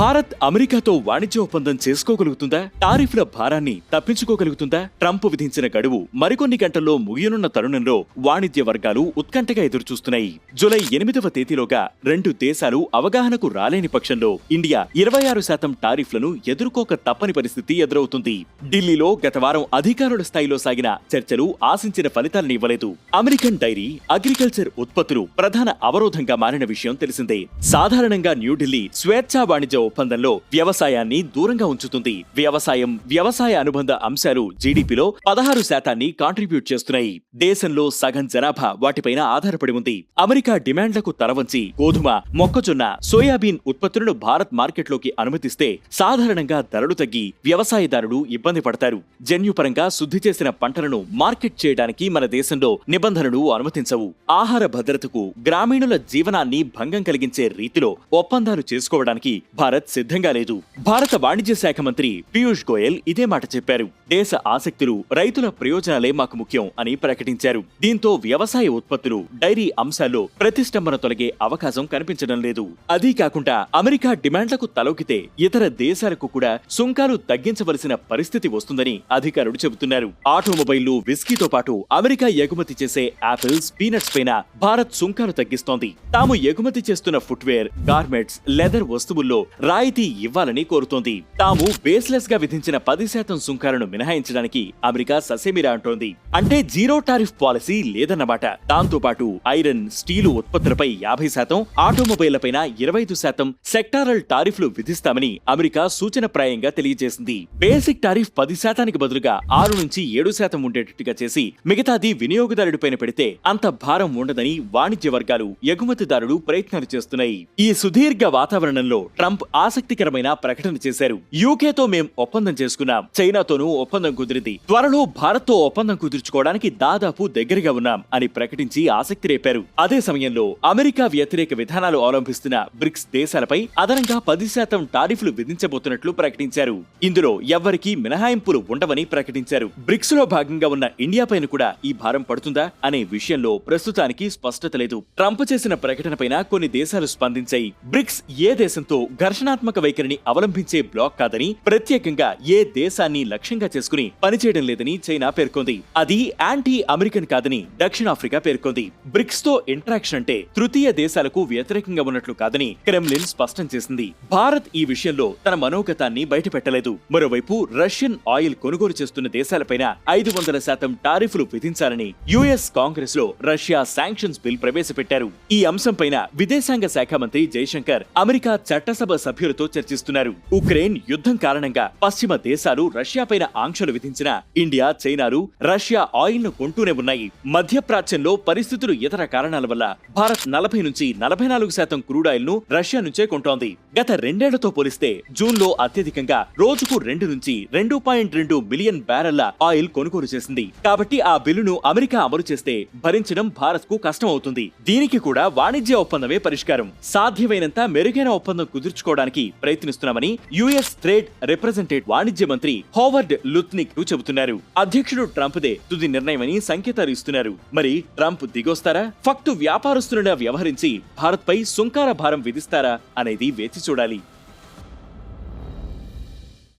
భారత్ అమెరికాతో వాణిజ్య ఒప్పందం చేసుకోగలుగుతుందా? టారిఫ్ల భారాన్ని తప్పించుకోగలుగుతుందా? ట్రంప్ విధించిన గడువు మరికొన్ని గంటల్లో ముగియనున్న తరుణంలో వాణిజ్య వర్గాలు ఉత్కంఠగా ఎదురుచూస్తున్నాయి. జూలై 8వ తేదీలోగా రెండు దేశాలు అవగాహనకు రాలేని పక్షంలో ఇండియా 26% టారిఫ్లను ఎదుర్కోక తప్పని పరిస్థితి ఎదురవుతుంది. ఢిల్లీలో గత వారం అధికారుల స్థాయిలో సాగిన చర్చలు ఆశించిన ఫలితాలను ఇవ్వలేదు. అమెరికన్ డైరీ, అగ్రికల్చర్ ఉత్పత్తులు ప్రధాన అవరోధంగా మారిన విషయం తెలిసిందే. సాధారణంగా న్యూఢిల్లీ స్వేచ్ఛా వాణిజ్య ఒప్పందంలో వ్యవసాయాన్ని దూరంగా ఉంచుతుంది. వ్యవసాయ అనుబంధ అంశాలు జీడీపీలో 16% కాంట్రిబ్యూట్ చేస్తున్నాయి. దేశంలో సగం జనాభా వాటిపైన ఆధారపడి ఉంది. అమెరికా డిమాండ్లకు తలవంచి గోధుమ, మొక్కజొన్న, సోయాబీన్ ఉత్పత్తులను భారత్ మార్కెట్లోకి అనుమతిస్తే సాధారణంగా ధరలు తగ్గి వ్యవసాయదారులు ఇబ్బంది పడతారు. జన్యుపరంగా శుద్ధి చేసిన పంటలను మార్కెట్ చేయడానికి మన దేశంలో నిబంధనలు అనుమతించవు. ఆహార భద్రతకు, గ్రామీణుల జీవనాన్ని భంగం కలిగించే రీతిలో ఒప్పందాలు చేసుకోవడానికి భారత్ సిద్ధంగా లేదు. భారత వాణిజ్య శాఖ మంత్రి పీయూష్ గోయల్ ఇదే మాట చెప్పారు. దేశ ఆసక్తులు, రైతుల ప్రయోజనాలే మాకు ముఖ్యం అని ప్రకటించారు. దీంతో వ్యవసాయ ఉత్పత్తులు, డైరీ అంశాల్లో ప్రతిష్టంభన తొలగే అవకాశం కనిపించడం లేదు. అదీ కాకుండా అమెరికా డిమాండ్లకు తలొకితే ఇతర దేశాలకు కూడా సుంకాలు తగ్గించవలసిన పరిస్థితి వస్తుందని అధికారులు చెబుతున్నారు. ఆటోమొబైల్లు, విస్కీతో పాటు అమెరికా ఎగుమతి చేసే ఆపిల్స్, పీనట్స్ పైన భారత్ సుంకాలు తగ్గిస్తోంది. తాము ఎగుమతి చేస్తున్న ఫుట్వేర్, గార్మెంట్స్, లెదర్ వస్తువుల్లో రాయితీ ఇవ్వాలని కోరుతోంది. తాము బేస్లెస్ గా విధించిన 10% సుంకాలను మినహాయించడానికి అమెరికా ససేమిరా అంటోంది. అంటే జీరో టారిఫ్ పాలసీ లేదన్నమాట. దాంతో పాటు ఐరన్, స్టీలు ఉత్పత్తులపై 50%, ఆటోమొబైళ్లపైన 25% సెక్టారల్ టారిఫ్లు విధిస్తామని అమెరికా సూచనప్రాయంగా తెలియజేసింది. బేసిక్ టారిఫ్ 10%కి బదులుగా 6 నుంచి 7% ఉండేటట్టుగా చేసి మిగతాది వినియోగదారుడిపైన పెడితే అంత భారం ఉండదని వాణిజ్య వర్గాలు, ఎగుమతిదారులు ప్రయత్నాలు చేస్తున్నాయి. ఈ సుదీర్ఘ వాతావరణంలో ట్రంప్ ఆసక్తికరమైన ప్రకటన చేశారు. యూకేతో మేం ఒప్పందం చేసుకున్నాం, చైనాతోనూ ఒప్పందం కుదిరింది, త్వరలో భారత్తో ఒప్పందం కుదుర్చుకోవడానికి దాదాపు దగ్గరగా ఉన్నాం అని ప్రకటించి ఆసక్తి రేపారు. అదే సమయంలో అమెరికా వ్యతిరేక విధానాలు అవలంబిస్తున్న బ్రిక్స్ దేశాలపై అదనంగా 10% టారిఫ్లు విధించబోతున్నట్లు ప్రకటించారు. ఇందులో ఎవ్వరికీ మినహాయింపులు ఉండవని ప్రకటించారు. బ్రిక్స్ లో భాగంగా ఉన్న ఇండియాపైన కూడా ఈ భారం పడుతుందా అనే విషయంలో ప్రస్తుతానికి స్పష్టత లేదు. ట్రంప్ చేసిన ప్రకటనపైన కొన్ని దేశాలు స్పందించాయి. బ్రిక్స్ ఏ దేశంతో ఘర్షణాత్మక వైఖరిని అవలంబించే బ్లాక్ కాదని, ప్రత్యేకంగా ఏ దేశాన్ని లక్ష్యంగా చేసుకుని పనిచేయడం లేదని చైనా పేర్కొంది. అది యాంటీ అమెరికన్ కాదని దక్షిణాఫ్రికా పేర్కొంది. బ్రిక్స్ తో ఇంటరాక్షన్ అంటే తృతీయ దేశాలకు వ్యతిరేకంగా ఉన్నట్లు కాదని క్రెమ్లిన్ స్పష్టం చేసింది. భారత్ ఈ విషయంలో తన మనోగతాన్ని బయటపెట్టలేదు. మరోవైపు రష్యన్ ఆయిల్ కొనుగోలు చేస్తున్న దేశాలపైన 500% టారిఫ్లు విధించాలని యుఎస్ కాంగ్రెస్ లో రష్యా శాంక్షన్స్ బిల్ ప్రవేశపెట్టారు. ఈ అంశంపైన విదేశాంగ శాఖ మంత్రి జైశంకర్ అమెరికా చట్టసభ సభ్యులతో చర్చిస్తున్నారు. ఉక్రెయిన్ యుద్ధం కారణంగా పశ్చిమ దేశాలు రష్యాపైన ఆంక్షలు విధించిన ఇండియా, చైనాలు రష్యా ఆయిల్ ను కొంటూనే ఉన్నాయి. మధ్యప్రాచ్యంలో పరిస్థితులు ఇతర కారణాల వల్ల భారత్ 40 నుంచి 44% క్రూడ్ ఆయిల్ ను రష్యా నుంచే కొంటోంది. గత 2 ఏళ్లతో పోలిస్తే జూన్ లో అత్యధికంగా రోజుకు 2 నుంచి 2.2 మిలియన్ బ్యారెళ్ల ఆయిల్ కొనుగోలు చేసింది. కాబట్టి ఆ బిల్లును అమెరికా అమలు చేస్తే భరించడం భారత్ కు కష్టం అవుతుంది. దీనికి కూడా వాణిజ్య ఒప్పందమే పరిష్కారం. సాధ్యమైనంత మెరుగైన ఒప్పందం కుదుర్చుకోవడానికి ప్రయత్నిస్తున్నామని యుఎస్ ట్రేడ్ రిప్రజెంటేటివ్ వాణిజ్య మంత్రి హోవర్డ్ లుత్నిక్ చెబుతున్నారు. అధ్యక్షుడు ట్రంప్ దే తుది నిర్ణయమని సంకేతాలు ఇస్తున్నారు. మరి ట్రంప్ దిగొస్తారా? ఫక్తు వ్యాపారస్తులుగా వ్యవహరించి భారత్ పై సుంకాల భారం విధిస్తారా అనేది వేచి చూడాలి.